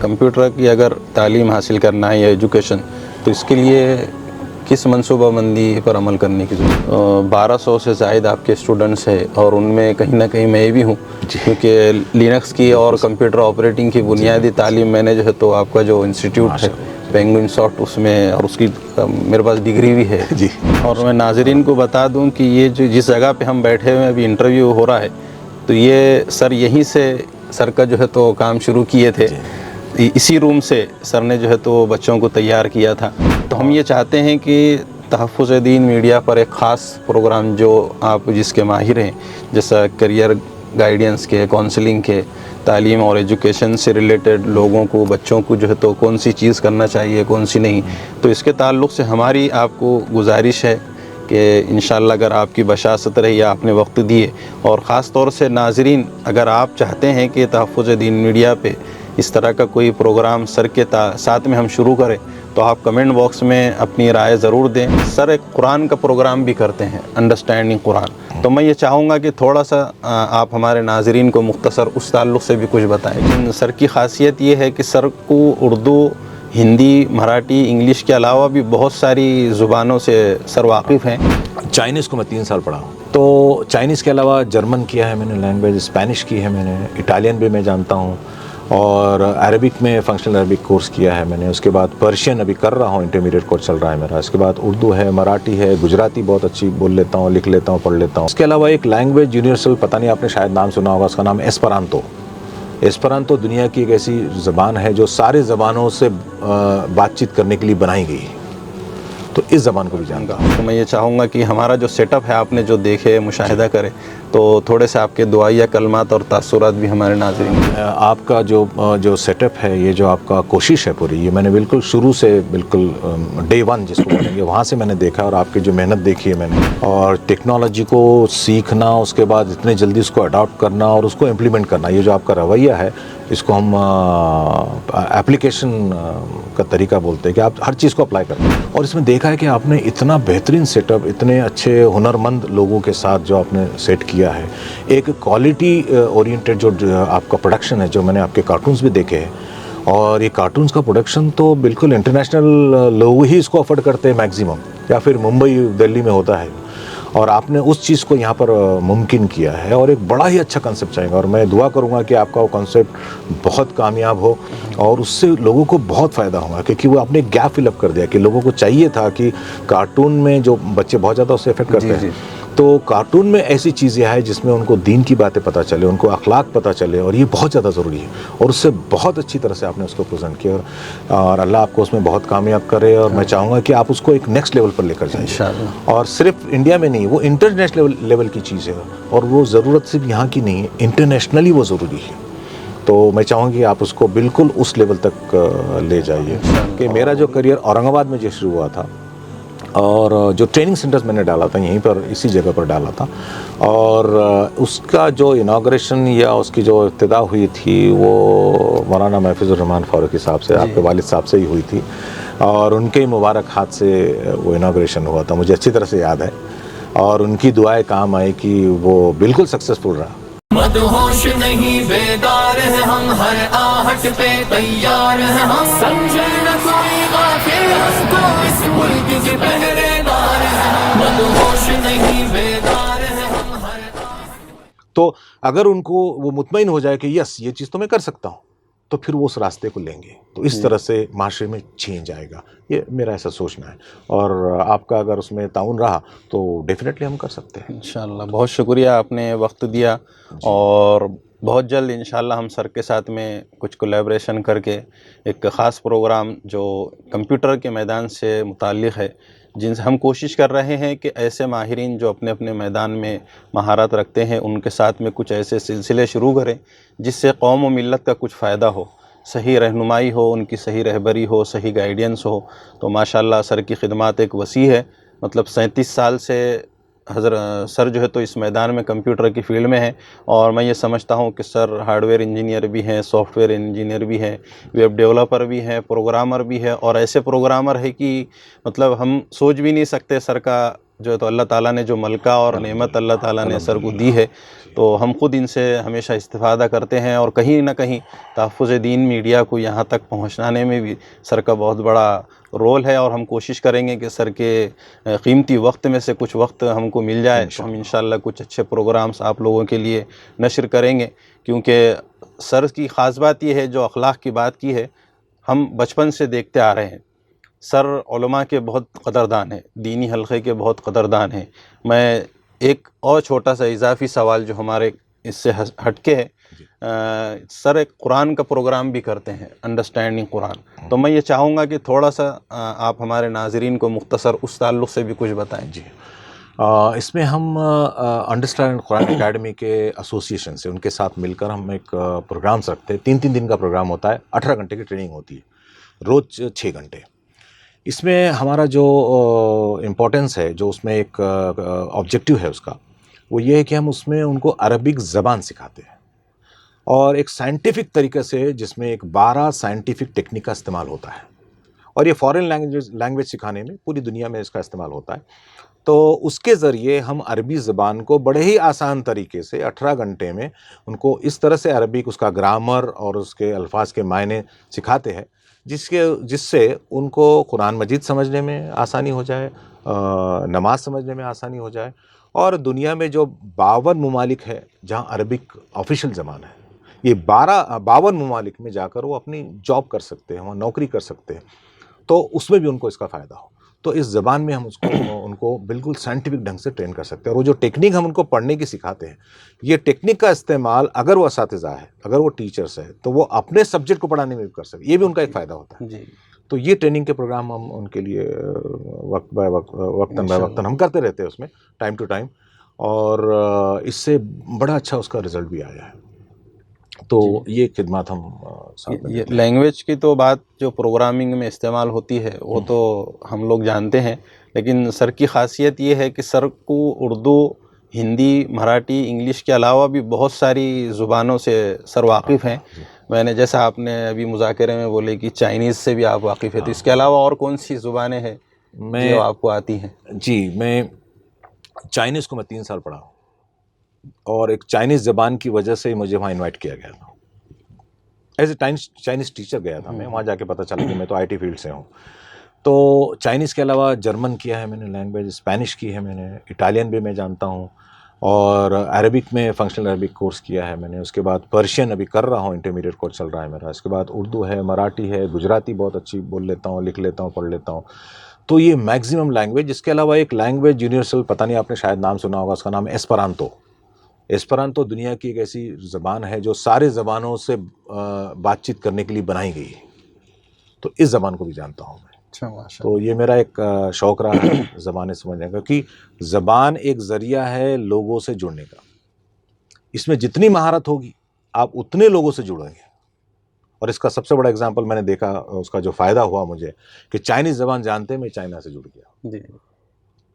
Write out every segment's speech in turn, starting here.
Computer کی اگر تعلیم حاصل کرنا ہے یا ایجوکیشن، تو اس کے لیے کس منصوبہ بندی پر عمل کرنے کی ضرورت؟ 1200 سے زائد آپ کے اسٹوڈنٹس ہیں، اور ان میں کہیں نہ کہیں میں بھی ہوں، کیونکہ لینکس کی اور کمپیوٹر آپریٹنگ کی بنیادی تعلیم میں نے جو ہے تو آپ کا جو انسٹیٹیوٹ ہے پینگوئن سافٹ، اس میں، اور اس کی میرے پاس ڈگری بھی ہے جی۔ اور میں ناظرین کو بتا دوں کہ یہ جو جس جگہ پہ ہم بیٹھے ہوئے ہیں ابھی انٹرویو ہو رہا ہے، تو یہ سر یہیں سے سر کا جو ہے تو کام شروع کیے تھے، اسی روم سے سر نے جو ہے تو بچوں کو تیار کیا تھا۔ تو ہم یہ چاہتے ہیں کہ تحفظ دین میڈیا پر ایک خاص پروگرام جو آپ جس کے ماہر ہیں، جیسا کیریئر گائیڈنس کے، کونسلنگ کے، تعلیم اور ایجوکیشن سے ریلیٹڈ لوگوں کو، بچوں کو جو ہے تو کون سی چیز کرنا چاہیے، کون سی نہیں، تو اس کے تعلق سے ہماری آپ کو گزارش ہے کہ انشاءاللہ اگر آپ کی بشاشت رہی یا آپ نے وقت دیے، اور خاص طور سے ناظرین اگر آپ چاہتے ہیں کہ تحفظ دین میڈیا پہ اس طرح کا کوئی پروگرام سر کے ساتھ میں ہم شروع کریں، تو آپ کمنٹ باکس میں اپنی رائے ضرور دیں۔ سر ایک قرآن کا پروگرام بھی کرتے ہیں، انڈرسٹینڈنگ قرآن، تو میں یہ چاہوں گا کہ تھوڑا سا آپ ہمارے ناظرین کو مختصر اس تعلق سے بھی کچھ بتائیں۔ سر کی خاصیت یہ ہے کہ سر کو اردو، ہندی، مراٹھی، انگلش کے علاوہ بھی بہت ساری زبانوں سے سر واقف ہیں۔ چائنیز کو میں 3 سال پڑھا ہوں، تو چائنیز کے علاوہ جرمن کیا ہے میں نے لینگویج، اسپینش کی ہے میں نے، اٹالین بھی میں جانتا ہوں، اور عربک میں فنکشنل عربک کورس کیا ہے میں نے، اس کے بعد پرشین ابھی کر رہا ہوں، انٹرمیڈیٹ کورس چل رہا ہے میرا، اس کے بعد اردو ہے، مراٹھی ہے، گجراتی بہت اچھی بول لیتا ہوں، لکھ لیتا ہوں، پڑھ لیتا ہوں۔ اس کے علاوہ ایک لینگویج یونیورسل، پتہ نہیں آپ نے شاید نام سنا ہوگا، اس کا نام ایسپرانتو۔ ایسپرانتو دنیا کی ایک ایسی زبان ہے جو سارے زبانوں سے بات چیت کرنے کے لیے بنائی گئی ہے، تو اس زبان کو بھی جانتا ہوں۔ تو میں یہ چاہوں گا کہ ہمارا جو سیٹ اپ ہے، آپ نے جو دیکھے، مشاہدہ کرے، تو تھوڑے سے آپ کے دعائیہ کلمات اور تاثرات بھی ہمارے ناظرین کو۔ آپ کا جو سیٹ اپ ہے، یہ جو آپ کا کوشش ہے پوری، یہ میں نے بالکل شروع سے، بالکل ڈے 1 جس کو بولیں گے، وہاں سے میں نے دیکھا، اور آپ کی جو محنت دیکھی ہے میں نے، اور ٹیکنالوجی کو سیکھنا، اس کے بعد اتنے جلدی اس کو اڈاپٹ کرنا اور اس کو امپلیمنٹ کرنا، یہ جو آپ کا رویہ ہے، اس کو ہم اپلیکیشن کا طریقہ بولتے ہیں کہ آپ ہر چیز کو اپلائی کرتے ہیں، اور اس میں دیکھا ہے کہ آپ نے اتنا بہترین سیٹ اپ، اتنے اچھے ہنرمند لوگوں کے ساتھ جو آپ نے سیٹ کیا ہے، ایک کوالٹی اورینٹڈ جو آپ کا پروڈکشن ہے، جو میں نے آپ کے کارٹونز بھی دیکھے ہیں، اور یہ کارٹونز کا پروڈکشن تو بالکل انٹرنیشنل لوگ ہی اس کو افورڈ کرتے ہیں میکزیمم، یا پھر ممبئی، دلی میں ہوتا ہے، اور آپ نے اس چیز کو یہاں پر ممکن کیا ہے، اور ایک بڑا ہی اچھا کنسیپٹ چاہیے گا، اور میں دعا کروں گا کہ آپ کا وہ کنسیپٹ بہت کامیاب ہو، اور اس سے لوگوں کو بہت فائدہ ہوگا، کیونکہ وہ آپ نے گیپ فل اپ کر دیا کہ لوگوں کو چاہیے تھا کہ کارٹون میں جو بچے بہت زیادہ اس سے افیکٹ کرتے ہیں، تو کارٹون میں ایسی چیزیں آئے جس میں ان کو دین کی باتیں پتہ چلے، ان کو اخلاق پتہ چلے، اور یہ بہت زیادہ ضروری ہے، اور اس سے بہت اچھی طرح سے آپ نے اس کو پریزنٹ کیا، اور اللہ آپ کو اس میں بہت کامیاب کرے، اور میں چاہوں گا کہ آپ اس کو ایک نیکسٹ لیول پر لے کر جائیں انشاءاللہ، اور صرف انڈیا میں نہیں، وہ انٹرنیشنل لیول کی چیز ہے، اور وہ ضرورت صرف یہاں کی نہیں ہے، انٹرنیشنلی وہ ضروری ہے، تو میں چاہوں گی آپ اس کو بالکل اس لیول تک لے جائیے۔ کہ میرا جو کریئر اورنگ آباد میں جو شروع ہوا تھا، اور جو ٹریننگ سینٹرز میں نے ڈالا تھا یہیں پر، اسی جگہ پر ڈالا تھا، اور اس کا جو انوگریشن یا اس کی جو ابتدا ہوئی تھی، وہ مولانا محفوظ الرحمان فاروقی صاحب سے، آپ کے والد صاحب سے ہی ہوئی تھی، اور ان کے مبارک ہاتھ سے وہ انوگریشن ہوا تھا، مجھے اچھی طرح سے یاد ہے، اور ان کی دعائیں کام آئی کہ وہ بالکل سکسیسفل رہا۔ مدہوش نہیں بیدار ہیں ہم، ہر آہٹ پہ تیار ہیں ہم، سمجھے نہ کوئی غافل ہم کو اس ملک کے پہرے دار ہیں ہم، مدہوش نہیں بیدار ہیں ہم، ہر آہٹ۔ تو اگر ان کو وہ مطمئن ہو جائے کہ یس یہ چیز تو میں کر سکتا ہوں، تو پھر وہ اس راستے کو لیں گے، تو اس طرح سے معاشرے میں چینج آئے گا، یہ میرا ایسا سوچنا ہے، اور آپ کا اگر اس میں تعاون رہا تو ڈیفینیٹلی ہم کر سکتے ہیں انشاءاللہ۔ بہت شکریہ، آپ نے وقت دیا، اور بہت جلد انشاءاللہ ہم سر کے ساتھ میں کچھ کولیبریشن کر کے ایک خاص پروگرام جو کمپیوٹر کے میدان سے متعلق ہے، جن سے ہم کوشش کر رہے ہیں کہ ایسے ماہرین جو اپنے اپنے میدان میں مہارت رکھتے ہیں، ان کے ساتھ میں کچھ ایسے سلسلے شروع کریں جس سے قوم و ملت کا کچھ فائدہ ہو، صحیح رہنمائی ہو، ان کی صحیح رہبری ہو، صحیح گائیڈنس ہو۔ تو ماشاءاللہ سر کی خدمات ایک وسیع ہے، مطلب 37 سال سے حضرت سر جو ہے تو اس میدان میں کمپیوٹر کی فیلڈ میں ہیں، اور میں یہ سمجھتا ہوں کہ سر ہارڈ ویئر انجینئر بھی ہیں، سافٹ ویئر انجینئر بھی ہیں، ویب ڈیولپر بھی ہیں، پروگرامر بھی ہے، اور ایسے پروگرامر ہے کہ مطلب ہم سوچ بھی نہیں سکتے سر کا جو ہے تو اللہ تعالیٰ نے جو ملکہ اور نعمت اللہ تعالیٰ نے سر کو دی ہے، تو ہم خود ان سے ہمیشہ استفادہ کرتے ہیں، اور کہیں نہ کہیں تحفظ دین میڈیا کو یہاں تک پہنچانے میں بھی سر کا بہت بڑا رول ہے، اور ہم کوشش کریں گے کہ سر کے قیمتی وقت میں سے کچھ وقت ہم کو مل جائے تو ہم انشاءاللہ کچھ اچھے پروگرامز آپ لوگوں کے لیے نشر کریں گے، کیونکہ سر کی خاص بات یہ ہے، جو اخلاق کی بات کی ہے، ہم بچپن سے دیکھتے آ رہے ہیں، سر علماء کے بہت قدردان ہیں، دینی حلقے کے بہت قدردان ہیں۔ میں ایک اور چھوٹا سا اضافی سوال جو ہمارے اس سے ہٹ کے ہے، سر ایک قرآن کا پروگرام بھی کرتے ہیں، انڈرسٹینڈنگ قرآن، تو میں یہ چاہوں گا کہ تھوڑا سا آپ ہمارے ناظرین کو مختصر اس تعلق سے بھی کچھ بتائیں۔ جی، اس میں ہم انڈرسٹینڈ قرآن اکیڈمی کے ایسوسیشن سے ان کے ساتھ مل کر ہم ایک پروگرامس رکھتے ہیں، 3 دن کا پروگرام ہوتا ہے، 18 گھنٹے کی ٹریننگ ہوتی ہے، روز 6 گھنٹے۔ اس میں ہمارا جو امپورٹنس ہے، جو اس میں ایک آبجیکٹیو ہے اس کا، وہ یہ ہے کہ ہم اس میں ان کو عربک زبان سکھاتے ہیں، اور ایک سائنٹیفک طریقے سے، جس میں ایک 12 سائنٹیفک ٹیکنیک کا استعمال ہوتا ہے، اور یہ فارن لینگویج سکھانے میں پوری دنیا میں اس کا استعمال ہوتا ہے۔ تو اس کے ذریعے ہم عربی زبان کو بڑے ہی آسان طریقے سے 18 گھنٹے میں ان کو اس طرح سے عربک، اس کا گرامر اور اس کے الفاظ کے معنی سکھاتے ہیں، جس سے ان کو قرآن مجید سمجھنے میں آسانی ہو جائے، نماز سمجھنے میں آسانی ہو جائے، اور دنیا میں جو 52 ممالک ہے جہاں عربک آفیشیل زبان ہے، یہ 52 ممالک میں جا کر وہ اپنی جاب کر سکتے ہیں، وہاں نوکری کر سکتے ہیں، تو اس میں بھی ان کو اس کا فائدہ ہو۔ تو اس زبان میں ہم ان کو بالکل سائنٹیفک ڈھنگ سے ٹرین کر سکتے ہیں، اور وہ جو ٹیکنیک ہم ان کو پڑھنے کی سکھاتے ہیں، یہ ٹیکنیک کا استعمال اگر وہ اساتذہ ہے، اگر وہ ٹیچرس ہے، تو وہ اپنے سبجیکٹ کو پڑھانے میں بھی کر سکتے، یہ بھی ان کا ایک فائدہ ہوتا ہے۔ جی، تو یہ ٹریننگ کے پروگرام ہم ان کے لیے وقتاً وقتاً ہم کرتے رہتے ہیں، اس میں ٹائم ٹو ٹائم، اور اس سے بڑا اچھا اس کا رزلٹ بھی آیا ہے۔ تو یہ خدمات ہم ساتھ میں یہ لینگویج کی تو بات جو پروگرامنگ میں استعمال ہوتی ہے وہ تو ہم لوگ جانتے ہیں، لیکن سر کی خاصیت یہ ہے کہ سر کو اردو، ہندی، مراٹھی، انگلش کے علاوہ بھی بہت ساری زبانوں سے سر واقف ہیں۔ میں نے جیسا آپ نے ابھی مذاکرے میں بولے کہ چائنیز سے بھی آپ واقف ہیں، تو اس کے علاوہ اور کون سی زبانیں ہیں جو آپ کو آتی ہیں؟ جی، میں چائنیز کو میں 3 سال پڑھا ہوں، اور ایک چائنیز زبان کی وجہ سے مجھے وہاں انوائٹ کیا گیا تھا، ایز اے چائنیز ٹیچر گیا تھا میں، وہاں جا کے پتہ چلا کہ میں تو IT فیلڈ سے ہوں۔ تو چائنیز کے علاوہ جرمن کیا ہے میں نے لینگویج، اسپینش کی ہے میں نے، اٹالین بھی میں جانتا ہوں، اور عربک میں فنکشنل عربک کورس کیا ہے میں نے، اس کے بعد پرشین ابھی کر رہا ہوں، انٹرمیڈیٹ کورس چل رہا ہے میرا، اس کے بعد اردو ہے، مراٹھی ہے، گجراتی بہت اچھی بول لیتا ہوں، لکھ لیتا ہوں، پڑھ لیتا ہوں۔ تو یہ میکسیمم لینگویج۔ اس کے علاوہ ایک لینگویج یونیورسل، پتہ نہیں آپ نے شاید نام سنا ہوگا، اس کا نام ہے ایسپرانتو۔ ایسپرانتو دنیا کی ایک ایسی زبان ہے جو سارے زبانوں سے بات چیت کرنے کے لیے بنائی گئی ہے، تو اس زبان کو بھی جانتا ہوں میں۔ اچھا، ماشاء تو یہ میرا ایک شوق رہا ہے زبانیں سمجھنے کا، کیونکہ زبان ایک ذریعہ ہے لوگوں سے جڑنے کا، اس میں جتنی مہارت ہوگی آپ اتنے لوگوں سے جڑیں گے، اور اس کا سب سے بڑا اگزامپل میں نے دیکھا، اس کا جو فائدہ ہوا مجھے کہ چائنیز زبان جانتے میں چائنا سے جڑ گیا، جی،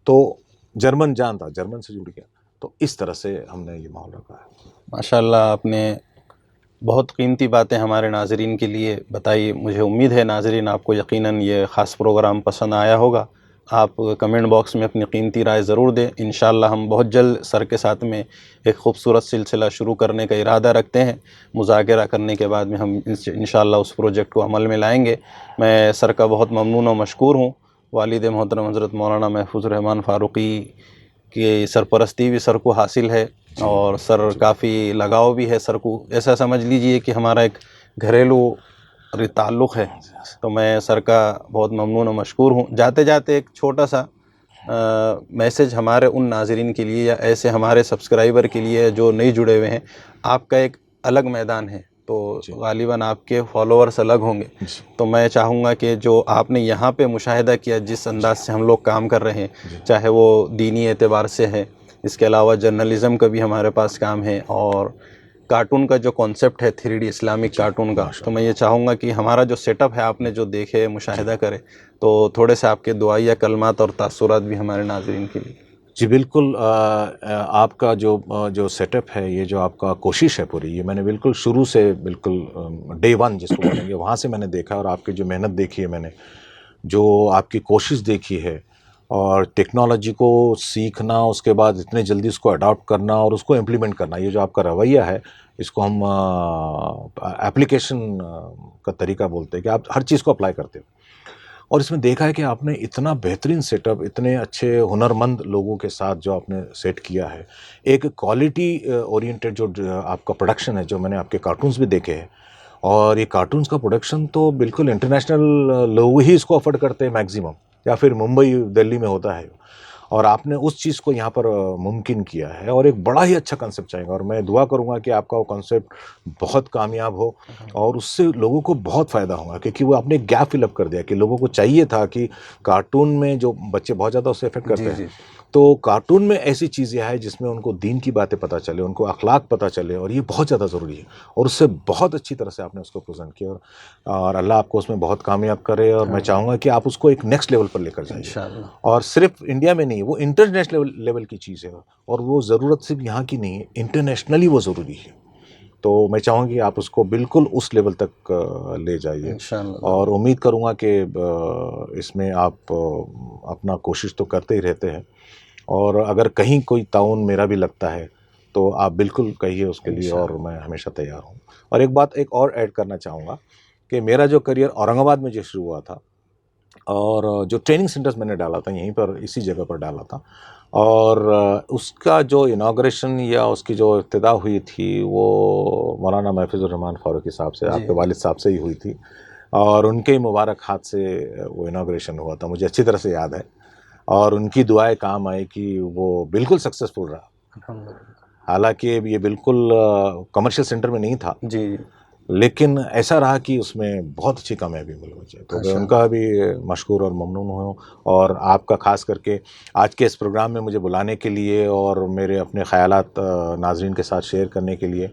تو جرمن جانتا، جرمن سے جڑ گیا، تو اس طرح سے ہم نے یہ ماحول رکھا ہے۔ ماشاءاللہ آپ نے بہت قیمتی باتیں ہمارے ناظرین کے لیے بتائی۔ مجھے امید ہے ناظرین آپ کو یقیناً یہ خاص پروگرام پسند آیا ہوگا۔ آپ کمنٹ باکس میں اپنی قیمتی رائے ضرور دیں۔ انشاءاللہ ہم بہت جلد سر کے ساتھ میں ایک خوبصورت سلسلہ شروع کرنے کا ارادہ رکھتے ہیں۔ مذاکرہ کرنے کے بعد میں ہم انشاءاللہ اس پروجیکٹ کو عمل میں لائیں گے۔ میں سر کا بہت ممنون و مشکور ہوں۔ والد محترم حضرت مولانا محفوظ الرحمان فاروقی کی سرپرستی بھی سر کو حاصل ہے، اور سر کافی لگاؤ بھی ہے سر کو، ایسا سمجھ لیجئے کہ ہمارا ایک گھریلو تعلق ہے۔ تو میں سر کا بہت ممنون و مشکور ہوں۔ جاتے جاتے ایک چھوٹا سا میسج ہمارے ان ناظرین کے لیے یا ایسے ہمارے سبسکرائبر کے لیے جو نہیں جڑے ہوئے ہیں، آپ کا ایک الگ میدان ہے، تو غالباً آپ کے فالوورس الگ ہوں گے، تو میں چاہوں گا کہ جو آپ نے یہاں پہ مشاہدہ کیا، جس انداز سے ہم لوگ کام کر رہے ہیں، چاہے وہ دینی اعتبار سے ہے، اس کے علاوہ جرنلزم کا بھی ہمارے پاس کام ہے، اور کارٹون کا جو کانسیپٹ ہے 3D اسلامک کارٹون کا، تو میں یہ چاہوں گا کہ ہمارا جو سیٹ اپ ہے آپ نے جو دیکھے، مشاہدہ کرے، تو تھوڑے سے آپ کے دعائیہ کلمات اور تاثرات بھی ہمارے ناظرین کے لیے۔ جی بالکل، آپ کا جو سیٹ اپ ہے، یہ جو آپ کا کوشش ہے پوری، یہ میں نے بالکل شروع سے، بالکل ڈے 1 جس کو بولیں گے، وہاں سے میں نے دیکھا، اور آپ کی جو محنت دیکھی ہے میں نے، جو آپ کی کوشش دیکھی ہے، اور ٹیکنالوجی کو سیکھنا، اس کے بعد اتنے جلدی اس کو اڈاپٹ کرنا اور اس کو امپلیمنٹ کرنا، یہ جو آپ کا رویہ ہے اس کو ہم ایپلیکیشن کا طریقہ بولتے ہیں کہ آپ ہر چیز کو اپلائی کرتے ہو. اور اس میں دیکھا ہے کہ آپ نے اتنا بہترین سیٹ اپ، اتنے اچھے ہنرمند لوگوں کے ساتھ جو آپ نے سیٹ کیا ہے، ایک کوالٹی اورینٹیڈ جو آپ کا پروڈکشن ہے، جو میں نے آپ کے کارٹونز بھی دیکھے ہیں، اور یہ کارٹونز کا پروڈکشن تو بالکل انٹرنیشنل لوگ ہی اس کو افورڈ کرتے ہیں میکزیمم، یا پھر ممبئی دلی میں ہوتا ہے، اور آپ نے اس چیز کو یہاں پر ممکن کیا ہے، اور ایک بڑا ہی اچھا کنسیپٹ چاہیے گا، اور میں دعا کروں گا کہ آپ کا وہ کنسیپٹ بہت کامیاب ہو اور اس سے لوگوں کو بہت فائدہ ہوگا، کیونکہ وہ آپ نے گیپ فل اپ کر دیا کہ لوگوں کو چاہیے تھا کہ کارٹون میں جو بچے بہت زیادہ اس سے افیکٹ کرتے ہیں، تو کارٹون میں ایسی چیزیں آئے جس میں ان کو دین کی باتیں پتہ چلے، ان کو اخلاق پتہ چلے، اور یہ بہت زیادہ ضروری ہے، اور اس سے بہت اچھی طرح سے آپ نے اس کو پریزنٹ کیا، اور اللہ آپ کو اس میں بہت کامیاب کرے، اور میں چاہوں گا کہ آپ اس کو ایک نیکسٹ لیول پر لے کر جائیے، انشاءاللہ. اور صرف انڈیا میں نہیں، وہ انٹرنیشنل لیول کی چیز ہے، اور وہ ضرورت صرف یہاں کی نہیں ہے، انٹرنیشنلی وہ ضروری ہے. تو میں چاہوں گی آپ اس کو بالکل اس لیول تک لے جائیے، انشاءاللہ. اور امید کروں گا کہ اس میں آپ اپنا کوشش تو کرتے ہی رہتے ہیں، اور اگر کہیں کوئی تعاون میرا بھی لگتا ہے تو آپ بالکل کہیے اس کے لیے، اور میں ہمیشہ تیار ہوں. اور ایک بات ایک اور ایڈ کرنا چاہوں گا کہ میرا جو کریئر اورنگ آباد میں جو شروع ہوا تھا، اور جو ٹریننگ سینٹرز میں نے ڈالا تھا یہیں پر اسی جگہ پر ڈالا تھا، اور اس کا جو انوگریشن یا اس کی جو ابتدا ہوئی تھی وہ مولانا محفوظ الرحمان فاروقی صاحب سے، آپ کے والد صاحب سے ہی ہوئی تھی، اور ان کے مبارک ہاتھ سے وہ انوگریشن ہوا تھا، مجھے اچھی طرح سے یاد ہے، اور ان کی دعائیں کام آئی کہ وہ بالکل سکسیسفل رہا. حالانکہ یہ بالکل کمرشل سینٹر میں نہیں تھا، جی، لیکن ایسا رہا کہ اس میں بہت اچھی کامیابی مل گئی. تو میں ان کا بھی مشکور اور ممنون ہوں، اور آپ کا خاص کر کے آج کے اس پروگرام میں مجھے بلانے کے لیے اور میرے اپنے خیالات ناظرین کے ساتھ شیئر کرنے کے لیے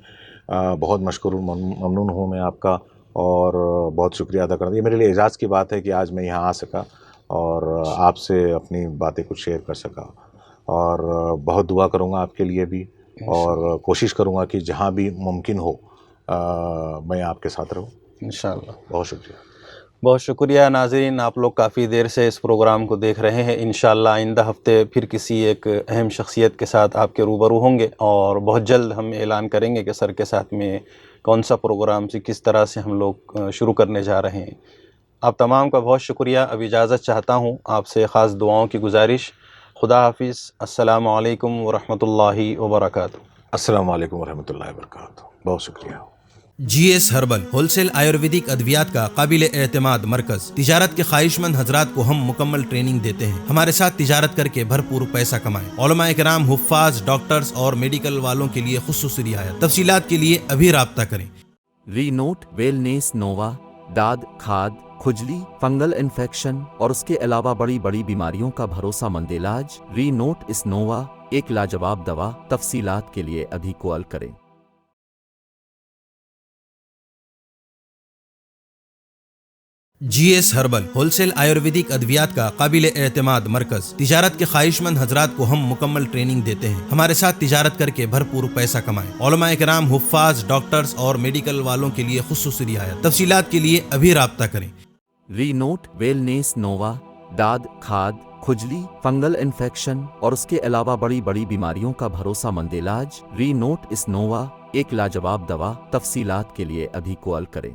بہت مشکور ممنون ہوں میں آپ کا، اور بہت شکریہ ادا کرتا ہوں. یہ میرے لیے اعزاز کی بات ہے کہ آج میں یہاں آ سکا اور آپ سے اپنی باتیں کچھ شیئر کر سکا، اور بہت دعا کروں گا آپ کے لیے بھی، اور کوشش کروں گا کہ جہاں بھی ممکن ہو میں آپ کے ساتھ رہوں. انشاءاللہ. بہت شکریہ. بہت شکریہ. ناظرین، آپ لوگ کافی دیر سے اس پروگرام کو دیکھ رہے ہیں. انشاءاللہ آئندہ ہفتے پھر کسی ایک اہم شخصیت کے ساتھ آپ کے روبرو ہوں گے، اور بہت جلد ہم اعلان کریں گے کہ سر کے ساتھ میں کون سا پروگرام سے کس طرح سے ہم لوگ شروع کرنے جا رہے ہیں. آپ تمام کا بہت شکریہ. اب اجازت چاہتا ہوں آپ سے، خاص دعاؤں کی گزارش. خدا حافظ. السلام علیکم ورحمۃ اللہ وبرکاتہ. السلام علیکم ورحمۃ اللہ وبرکاتہ. بہت شکریہ. G S herbal wholesale ayurvedic ادویات کا قابل اعتماد مرکز. تجارت کے خواہش مند حضرات کو ہم مکمل ٹریننگ دیتے ہیں. ہمارے ساتھ تجارت کر کے بھرپور پیسہ کمائیں. علماء کرام، حفاظ، ڈاکٹرز اور میڈیکل والوں کے لیے خصوصی رعایت. تفصیلات کے لیے ابھی رابطہ کریں. ری نوٹ ویلنیس نووا داد، کھاد، کھجلی، فنگل انفیکشن اور اس کے علاوہ بڑی بڑی بیماریوں کا بھروسہ مند علاج. ری نوٹ اس نووا ایک لاجواب دوا. تفصیلات کے لیے ابھی کال کریں. G S herbal wholesale ayurvedic ادویات کا قابل اعتماد مرکز. تجارت کے خواہش مند حضرات کو ہم مکمل ٹریننگ دیتے ہیں. ہمارے ساتھ تجارت کر کے بھرپور پیسہ کمائیں. علماء کرام، حفاظ، ڈاکٹرز اور میڈیکل والوں کے لیے خصوصی رعایت. تفصیلات کے لیے ابھی رابطہ کریں. ری نوٹ ویلنیس نووا داد، کھاد، کھجلی، فنگل انفیکشن اور اس کے علاوہ بڑی بڑی بیماریوں کا بھروسہ مند علاج. ری نوٹ اس نووا ایک لاجواب دوا. تفصیلات کے لیے ابھی کال کریں.